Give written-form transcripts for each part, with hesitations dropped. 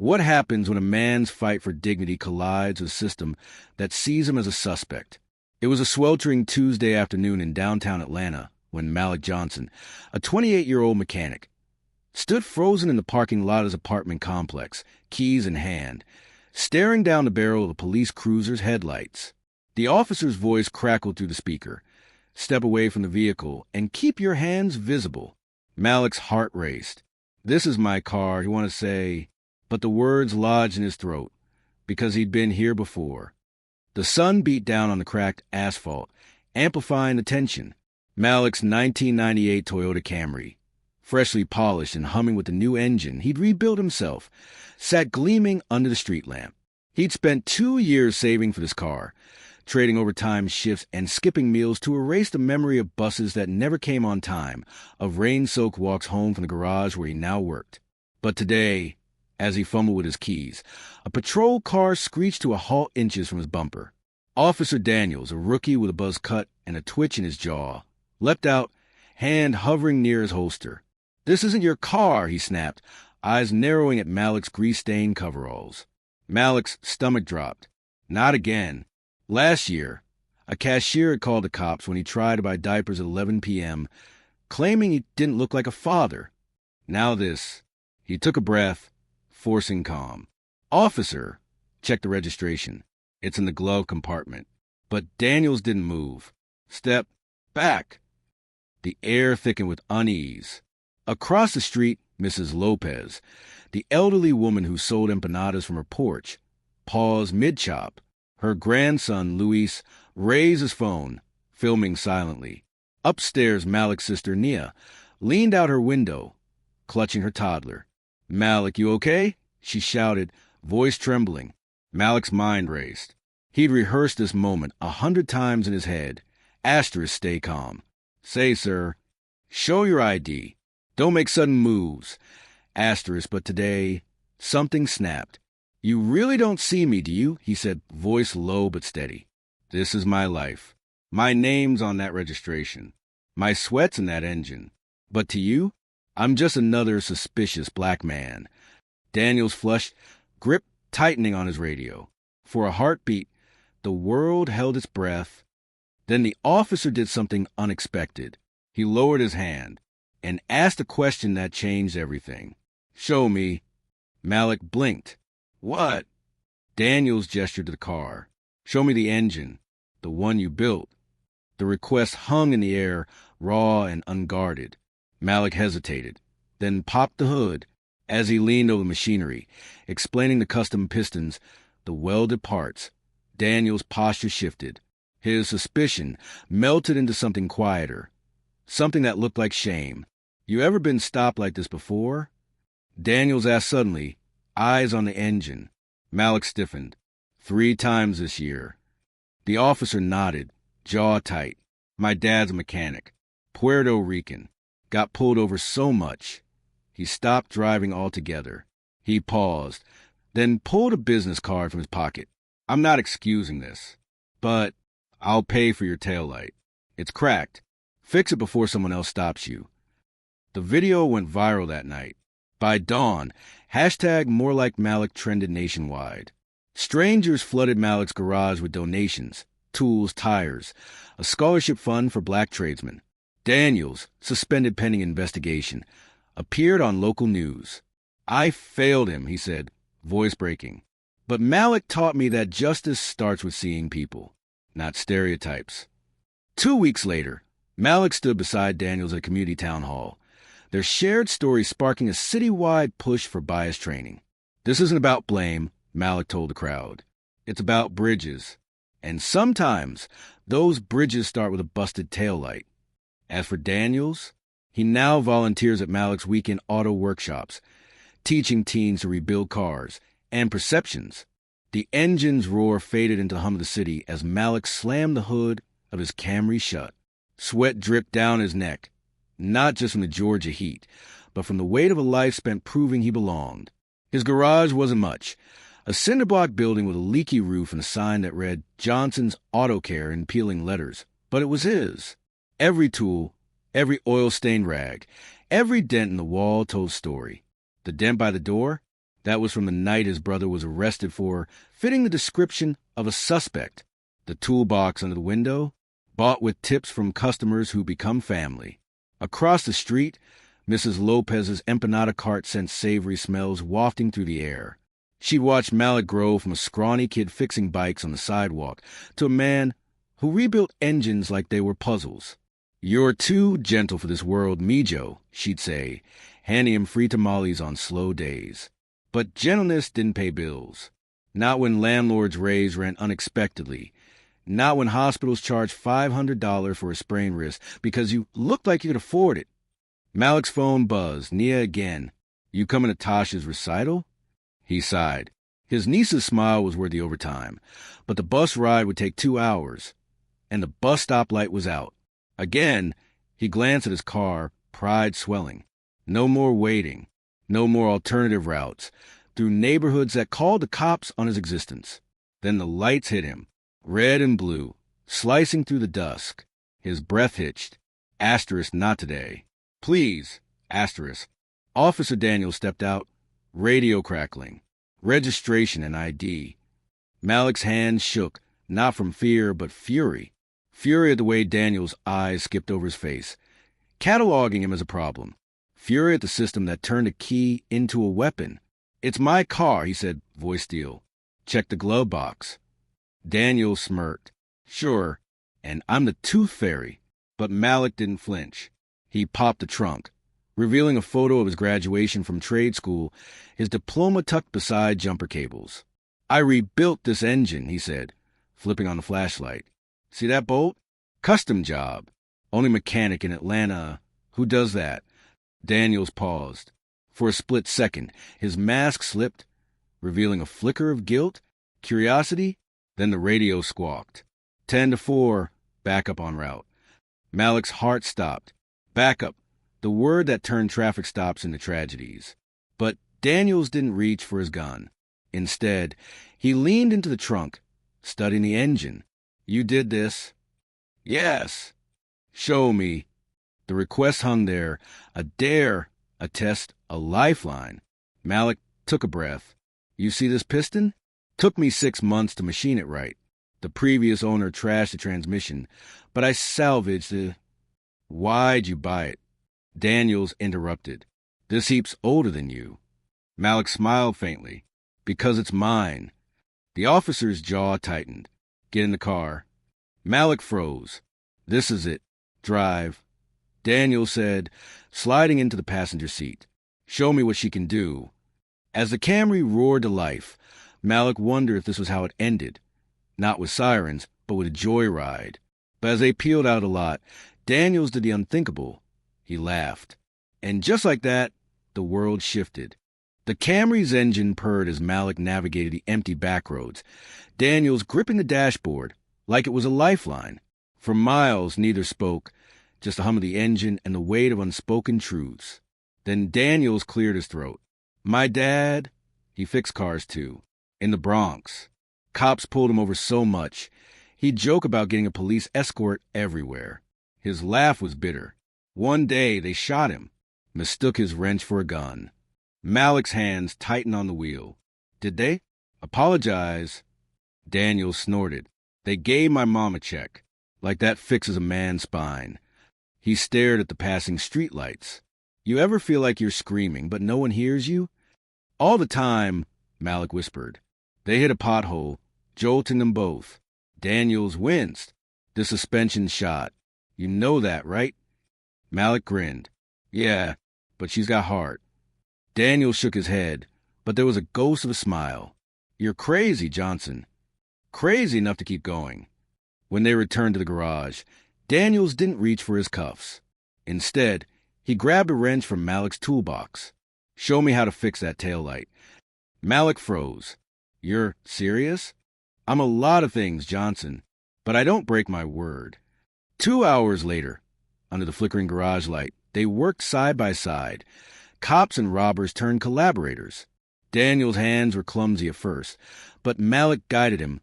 What happens when a man's fight for dignity collides with a system that sees him as a suspect? It was a sweltering Tuesday afternoon in downtown Atlanta when Malik Johnson, a 28-year-old mechanic, stood frozen in the parking lot of his apartment complex, keys in hand, staring down the barrel of a police cruiser's headlights. The officer's voice crackled through the speaker. "Step away from the vehicle and keep your hands visible." Malik's heart raced. "This is my car," he wanted to say, but the words lodged in his throat, because he'd been here before. The sun beat down on the cracked asphalt, amplifying the tension. Malik's 1998 Toyota Camry, freshly polished and humming with the new engine he'd rebuilt himself, sat gleaming under the street lamp. He'd spent 2 years saving for this car, trading overtime shifts and skipping meals to erase the memory of buses that never came on time, of rain-soaked walks home from the garage where he now worked. But today, as he fumbled with his keys, a patrol car screeched to a halt inches from his bumper. Officer Daniels, a rookie with a buzz cut and a twitch in his jaw, leapt out, hand hovering near his holster. "This isn't your car," he snapped, eyes narrowing at Malik's grease-stained coveralls. Malik's stomach dropped. Not again. Last year, a cashier had called the cops when he tried to buy diapers at 11 p.m., claiming he didn't look like a father. Now this. He took a breath, forcing calm. "Officer," checked the registration. "It's in the glove compartment." But Daniels didn't move. "Step back." The air thickened with unease. Across the street, Mrs. Lopez, the elderly woman who sold empanadas from her porch, paused mid-chop. Her grandson, Luis, raised his phone, filming silently. Upstairs, Malik's sister, Nia, leaned out her window, clutching her toddler. "Malik, you okay?" she shouted, voice trembling. Malik's mind raced. He'd rehearsed this moment 100 times in his head. Asterisk, stay calm. "Say, sir, show your ID. Don't make sudden moves." Asterisk, but today, something snapped. "You really don't see me, do you?" he said, voice low but steady. "This is my life. My name's on that registration. My sweat's in that engine. But to you, I'm just another suspicious black man." Daniels flushed, grip tightening on his radio. For a heartbeat, the world held its breath. Then the officer did something unexpected. He lowered his hand and asked a question that changed everything. "Show me." Malik blinked. "What?" Daniels gestured to the car. "Show me the engine, the one you built." The request hung in the air, raw and unguarded. Malik hesitated, then popped the hood. As he leaned over the machinery, explaining the custom pistons, the welded parts, Daniels' posture shifted. His suspicion melted into something quieter, something that looked like shame. "You ever been stopped like this before?" Daniels asked suddenly, eyes on the engine. Malik stiffened. 3 times this year." The officer nodded, jaw tight. "My dad's a mechanic. Puerto Rican. Got pulled over so much." He stopped driving altogether. He paused, then pulled a business card from his pocket. "I'm not excusing this, but I'll pay for your taillight. It's cracked. Fix it before someone else stops you." The video went viral that night. By dawn, #MoreLikeMalik trended nationwide. Strangers flooded Malik's garage with donations, tools, tires, a scholarship fund for black tradesmen. Daniels, suspended pending investigation, appeared on local news. "I failed him," he said, voice breaking. "But Malik taught me that justice starts with seeing people, not stereotypes." 2 weeks later, Malik stood beside Daniels at a community town hall, their shared story sparking a citywide push for bias training. "This isn't about blame," Malik told the crowd. "It's about bridges. And sometimes those bridges start with a busted taillight." As for Daniels, he now volunteers at Malik's weekend auto workshops, teaching teens to rebuild cars and perceptions. The engine's roar faded into the hum of the city as Malik slammed the hood of his Camry shut. Sweat dripped down his neck, not just from the Georgia heat, but from the weight of a life spent proving he belonged. His garage wasn't much, a cinder-block building with a leaky roof and a sign that read Johnson's Auto Care in peeling letters, but it was his. Every tool, every oil-stained rag, every dent in the wall told a story. The dent by the door? That was from the night his brother was arrested for fitting the description of a suspect. The toolbox under the window, bought with tips from customers who become family. Across the street, Mrs. Lopez's empanada cart sent savory smells wafting through the air. She'd watched Malik grow from a scrawny kid fixing bikes on the sidewalk to a man who rebuilt engines like they were puzzles. "You're too gentle for this world, Mijo," she'd say, handing him free tamales on slow days. But gentleness didn't pay bills. Not when landlords raised rent unexpectedly. Not when hospitals charged $500 for a sprained wrist because you looked like you could afford it. Malik's phone buzzed. Nia again. "You coming to Tasha's recital?" He sighed. His niece's smile was worth the overtime, but the bus ride would take 2 hours, and the bus stop light was out. Again, he glanced at his car, pride swelling. No more waiting. No more alternative routes through neighborhoods that called the cops on his existence. Then the lights hit him, red and blue, slicing through the dusk. His breath hitched. Asterisk, not today. "Please," asterisk. Officer Daniel stepped out, radio crackling, registration and ID. Malik's hands shook, not from fear, but fury. Fury at the way Daniel's eyes skipped over his face, cataloging him as a problem. Fury at the system that turned a key into a weapon. "It's my car," he said, voice steel. "Check the glove box." Daniel smirked. "Sure, and I'm the tooth fairy." But Malik didn't flinch. He popped the trunk, revealing a photo of his graduation from trade school, his diploma tucked beside jumper cables. "I rebuilt this engine," he said, flipping on the flashlight. "See that bolt? Custom job. Only mechanic in Atlanta who does that." Daniels paused. For a split second, his mask slipped, revealing a flicker of guilt, curiosity, then the radio squawked. 10-4, backup en route. Malik's heart stopped. Backup, the word that turned traffic stops into tragedies. But Daniels didn't reach for his gun. Instead, he leaned into the trunk, studying the engine. "You did this?" "Yes." "Show me." The request hung there, a dare, a test, a lifeline. Malik took a breath. "You see this piston? Took me 6 months to machine it right. The previous owner trashed the transmission, but I salvaged the... Why'd you buy it?" Daniels interrupted. "This heap's older than you." Malik smiled faintly. "Because it's mine." The officer's jaw tightened. "Get in the car." Malik froze. "This is it. Drive." Daniel said, sliding into the passenger seat. "Show me what she can do." As the Camry roared to life, Malik wondered if this was how it ended. Not with sirens, but with a joyride. But as they peeled out of the lot, Daniels did the unthinkable. He laughed. And just like that, the world shifted. The Camry's engine purred as Malik navigated the empty backroads, Daniels gripping the dashboard like it was a lifeline. For miles, neither spoke, just the hum of the engine and the weight of unspoken truths. Then Daniels cleared his throat. "My dad, he fixed cars too, in the Bronx. Cops pulled him over so much, he'd joke about getting a police escort everywhere. His laugh was bitter. One day they shot him, mistook his wrench for a gun." Malik's hands tightened on the wheel. "Did they? Apologize." Daniels snorted. "They gave my mom a check. Like that fixes a man's spine." He stared at the passing streetlights. "You ever feel like you're screaming, but no one hears you?" "All the time," Malik whispered. They hit a pothole, jolting them both. Daniels winced. "The suspension shot. You know that, right?" Malik grinned. "Yeah, but she's got heart." Daniels shook his head, but there was a ghost of a smile. "You're crazy, Johnson." Crazy enough to keep going. When they returned to the garage, Daniels didn't reach for his cuffs. Instead, he grabbed a wrench from Malik's toolbox. "Show me how to fix that taillight." Malik froze. "You're serious?" "I'm a lot of things, Johnson, but I don't break my word." 2 hours later, under the flickering garage light, they worked side by side. Cops and robbers turned collaborators. Daniel's hands were clumsy at first, but Malik guided him,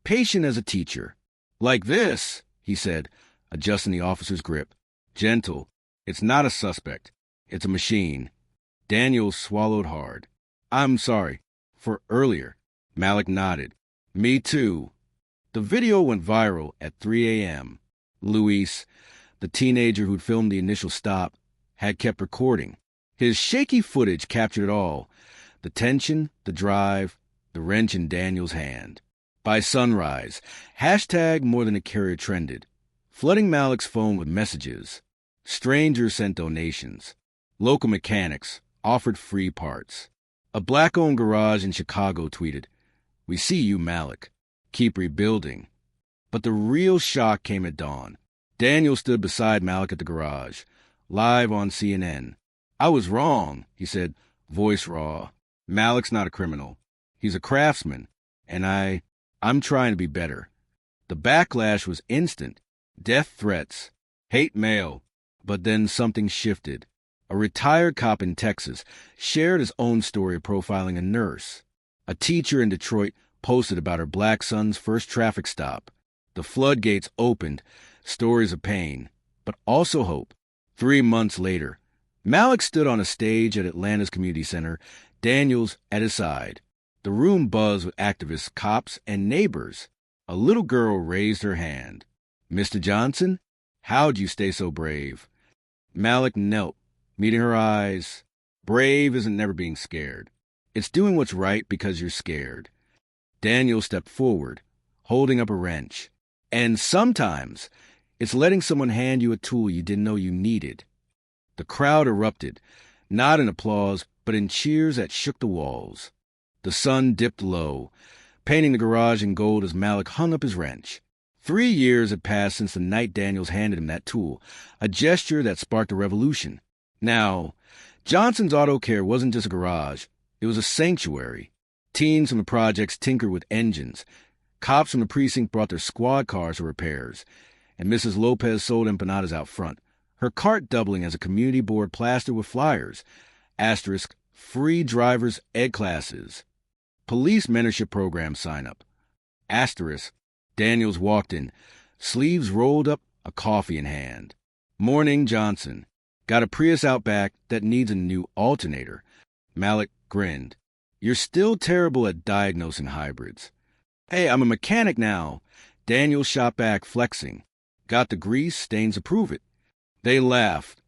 patient as a teacher. "Like this," he said, adjusting the officer's grip. "Gentle. It's not a suspect. It's a machine." Daniel swallowed hard. I'm sorry. For earlier. Malik nodded. Me too. The video went viral at 3 a.m. Luis, the teenager who'd filmed the initial stop, had kept recording. His shaky footage captured it all. The tension, the drive, the wrench in Daniel's hand. By sunrise, hashtag more than a carrier trended, flooding Malik's phone with messages. Strangers sent donations. Local mechanics offered free parts. A black-owned garage in Chicago tweeted, "We see you, Malik. Keep rebuilding." But the real shock came at dawn. Daniel stood beside Malik at the garage, live on CNN. "I was wrong," he said, voice raw. "Malik's not a criminal. He's a craftsman, and I'm trying to be better." The backlash was instant. Death threats, hate mail. But then something shifted. A retired cop in Texas shared his own story of profiling a nurse. A teacher in Detroit posted about her black son's first traffic stop. The floodgates opened, stories of pain, but also hope. 3 months later, Malik stood on a stage at Atlanta's community center, Daniels at his side. The room buzzed with activists, cops, and neighbors. A little girl raised her hand. "Mr. Johnson, how'd you stay so brave?" Malik knelt, meeting her eyes. Brave isn't never being scared. It's doing what's right because you're scared. Daniel stepped forward, holding up a wrench. And sometimes it's letting someone hand you a tool you didn't know you needed. The crowd erupted, not in applause, but in cheers that shook the walls. The sun dipped low, painting the garage in gold as Malik hung up his wrench. 3 years had passed since the night Daniels handed him that tool, a gesture that sparked a revolution. Now, Johnson's Auto Care wasn't just a garage. It was a sanctuary. Teens from the projects tinkered with engines. Cops from the precinct brought their squad cars for repairs. And Mrs. Lopez sold empanadas out front, her cart doubling as a community board plastered with flyers. Asterisk, free driver's ed classes. Police mentorship program sign-up. Asterisk, Daniels walked in, sleeves rolled up, a coffee in hand. "Morning, Johnson. Got a Prius out back that needs a new alternator." Malik grinned. "You're still terrible at diagnosing hybrids." "Hey, I'm a mechanic now." Daniels shot back, flexing. "Got the grease, stains to prove it." They laughed.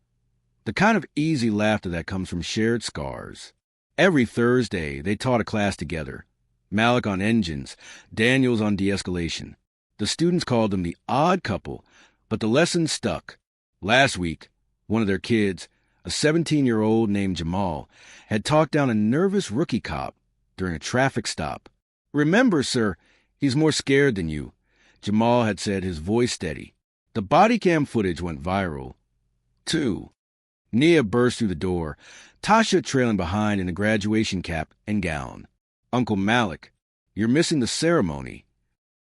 The kind of easy laughter that comes from shared scars. Every Thursday, they taught a class together. Malik on engines, Daniels on de-escalation. The students called them the odd couple, but the lesson stuck. Last week, one of their kids, a 17-year-old named Jamal, had talked down a nervous rookie cop during a traffic stop. "Remember, sir, he's more scared than you," Jamal had said, his voice steady. The body cam footage went viral. 2. Nia burst through the door, Tasha trailing behind in a graduation cap and gown. "Uncle Malik, you're missing the ceremony."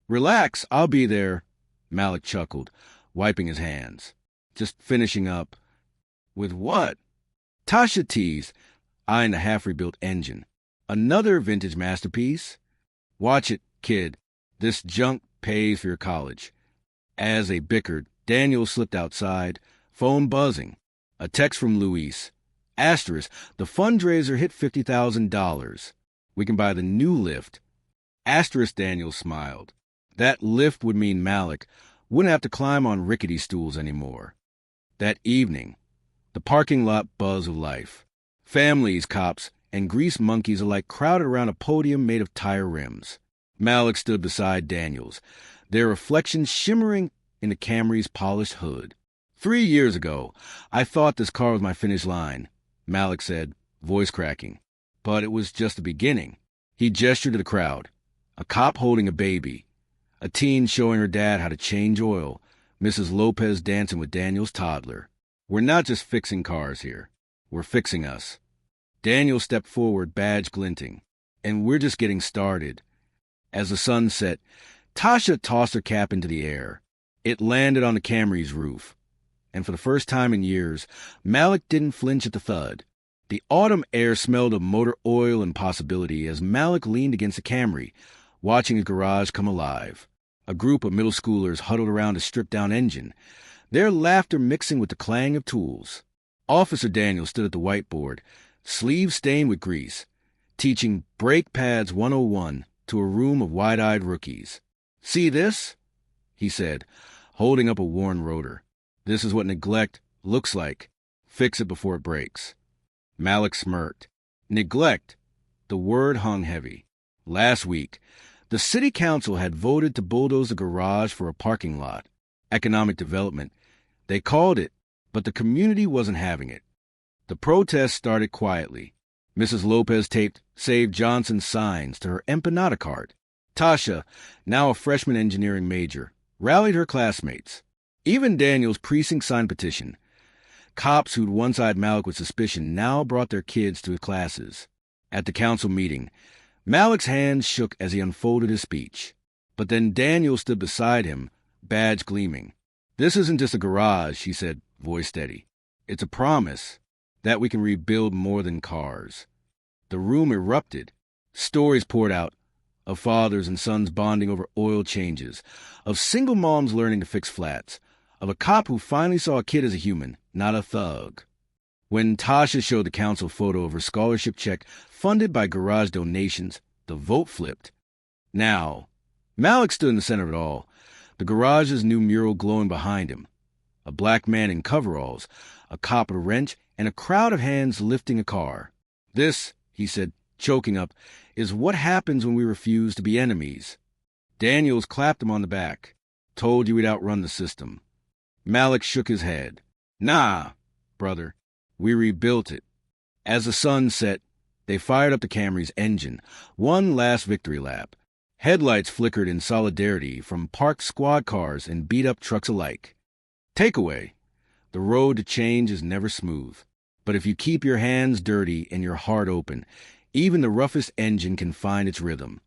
"Relax, I'll be there," Malik chuckled, wiping his hands. "Just finishing up." "With what?" Tasha teased, eyeing the half-rebuilt engine. "Another vintage masterpiece?" "Watch it, kid. This junk pays for your college." As they bickered, Daniel slipped outside, phone buzzing. A text from Luis. Asterisk, the fundraiser hit $50,000. We can buy the new lift. Asterisk, Daniel smiled. That lift would mean Malik wouldn't have to climb on rickety stools anymore. That evening, the parking lot buzzed with life. Families, cops, and grease monkeys alike crowded around a podium made of tire rims. Malik stood beside Daniels, their reflections shimmering in the Camry's polished hood. 3 years ago, I thought this car was my finish line, Malik said, voice cracking. But it was just the beginning. He gestured to the crowd. A cop holding a baby. A teen showing her dad how to change oil. Mrs. Lopez dancing with Daniel's toddler. We're not just fixing cars here. We're fixing us. Daniel stepped forward, badge glinting. And we're just getting started. As the sun set, Tasha tossed her cap into the air. It landed on the Camry's roof. And for the first time in years, Malik didn't flinch at the thud. The autumn air smelled of motor oil and possibility as Malik leaned against the Camry, watching his garage come alive. A group of middle schoolers huddled around a stripped-down engine, their laughter mixing with the clang of tools. Officer Daniel stood at the whiteboard, sleeves stained with grease. teaching brake pads 101 to a room of wide-eyed rookies. "See this?" he said, holding up a worn rotor. "This is what neglect looks like. Fix it before it breaks." Malik smirked. Neglect. The word hung heavy. Last week, the city council had voted to bulldoze a garage for a parking lot. Economic development. They called it, but the community wasn't having it. The protest started quietly. Mrs. Lopez taped Save Johnson signs to her empanada cart. Tasha, now a freshman engineering major, rallied her classmates. Even Daniel's precinct signed petition. Cops who'd once eyed Malik with suspicion now brought their kids to his classes. At the council meeting, Malik's hands shook as he unfolded his speech. But then Daniel stood beside him, badge gleaming. "This isn't just a garage," she said, voice steady. "It's a promise that we can rebuild more than cars." The room erupted. Stories poured out of fathers and sons bonding over oil changes, of single moms learning to fix flats, of a cop who finally saw a kid as a human, not a thug. When Tasha showed the council photo of her scholarship check funded by garage donations, the vote flipped. Now, Malik stood in the center of it all, the garage's new mural glowing behind him. A black man in coveralls, a cop with a wrench, and a crowd of hands lifting a car. "This," he said, choking up, "is what happens when we refuse to be enemies." Daniels clapped him on the back. "Told you we'd outrun the system." Malik shook his head. "Nah, brother. We rebuilt it." As the sun set, they fired up the Camry's engine, one last victory lap. Headlights flickered in solidarity from parked squad cars and beat-up trucks alike. Takeaway: the road to change is never smooth. But if you keep your hands dirty and your heart open, even the roughest engine can find its rhythm.